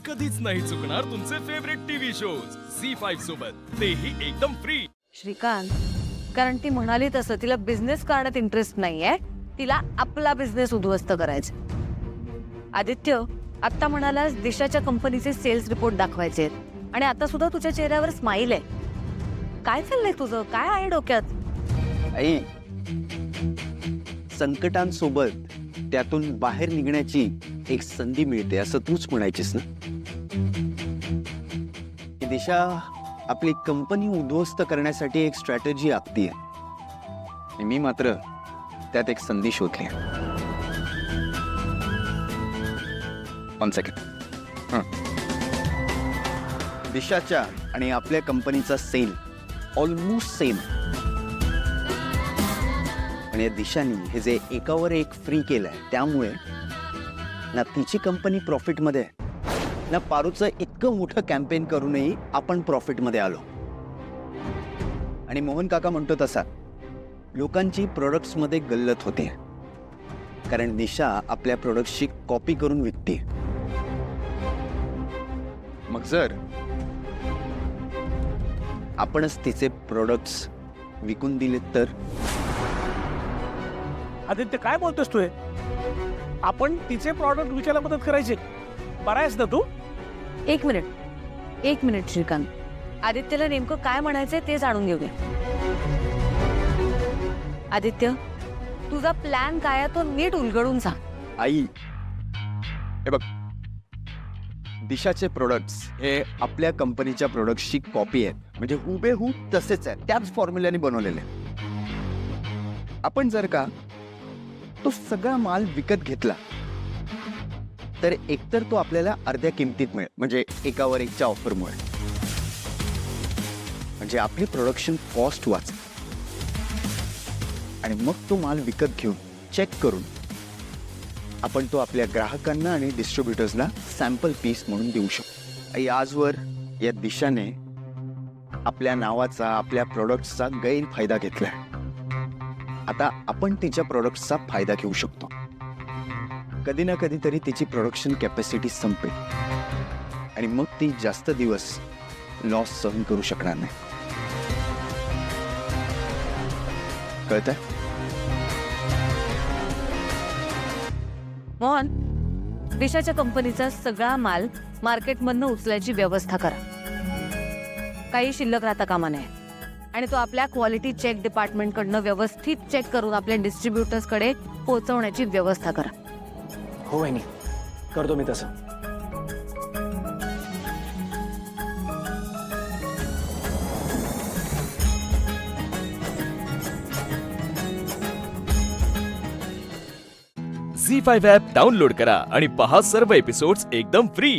कधीच नाही चुकणार तुमचे फेवरेट टीव्ही शोज झी5 सोबत, तेही एकदम फ्री. श्रीकांत, कारण ती म्हणाली तसं तिला बिझनेस करण्यात इंटरेस्ट नाहीये, तिला आपला बिझनेस उद्ध्वस्त करायचा. आदित्य, आता म्हणालास दिशाच्या कंपनीचे सेल्स रिपोर्ट दाखवायचे आणि आता सुद्धा तुझ्या चेहऱ्यावर स्माइल आहे. काय चाललंय तुझं? काय आहे डोक्यात? आई, संकटांसोबत त्यातून बाहेर निघण्याची एक संधी मिळते असं तूच म्हणायचीस ना. ही दिशा आपली कंपनी उद्ध्वस्त करण्यासाठी एक स्ट्रॅटेजी आखतीये. आणि मी मात्र त्यात एक संधी शोधली. 1 सेकंड. दिशाच्या आणि आपल्या कंपनीचा सेल ऑलमोस्ट सेम. आणि दिशानी हे जे एकावर एक फ्री केलंय त्यामुळे ना तिची कंपनी प्रॉफिटमध्ये आहे, ना पारूचं इतकं मोठं कॅम्पेन करूनही आपण प्रॉफिटमध्ये आलो. आणि मोहन काका म्हणतो तसा लोकांची प्रोडक्ट्समध्ये गल्लत होते, कारण दिशा आपल्या प्रोडक्ट्सची कॉपी करून विकते. मग जर आपणच तिचे प्रोडक्ट्स विकून दिले तर? आदित्य, काय बोलतोस तू? आपण तिचे प्रॉडक्ट विकायला मदत करायची? बरा आहेस ना तू? एक मिनिट श्रीकांत, आदित्यला नेमकं काय म्हणायचंय ते जाणून घेऊया. आदित्य, तुझा प्लॅन काय आहे तो नीट उलगडून सांग. आई, हे बघ, दिशाचे प्रोडक्ट्स हे आपल्या कंपनीच्या प्रोडक्ट्सची कॉपी आहेत. म्हणजे हुबेहूब तसेच आहेत, त्याच फॉर्म्युल्याने बनवलेले. आपण जर का तो सगळा माल विकत घेतला तर एकतर तो आपल्याला अर्ध्या किमतीत मिळेल, म्हणजे एकावर एकच्या ऑफरमुळे. म्हणजे आपली प्रोडक्शन कॉस्ट वाचेल. आणि मग तो माल विकत घेऊन चेक करून आपण तो आपल्या ग्राहकांना आणि डिस्ट्रीब्युटर्सला सॅम्पल पीस म्हणून देऊ शकतो. आई, आजवर या दिशाने आपल्या नावाचा, आपल्या प्रोडक्ट्सचा गैरफायदा घेतलाय. आता आपण तिच्या प्रोडक्ट्सचा फायदा घेऊ शकतो. कधी ना कधीतरी तिची प्रोडक्शन कॅपॅसिटी संपेल आणि मग ती जास्त दिवस लॉस सहन करू शकणार नाही. कळतंय? मोहन, दिशाच्या कंपनीचा सगळा माल मार्केटमधनं उचलायची व्यवस्था करा. काही शिल्लक राहता कामा नये. आणि तो आपल्या क्वालिटी चेक डिपार्टमेंटकडनं व्यवस्थित चेक करून आपल्या डिस्ट्रीब्युटर्सकडे पोहोचवण्याची व्यवस्था करा. हो वहिनी, करतो मी तसं. झी5 ॲप डाउनलोड करा आणि पहा सर्व एपिसोड्स एकदम फ्री.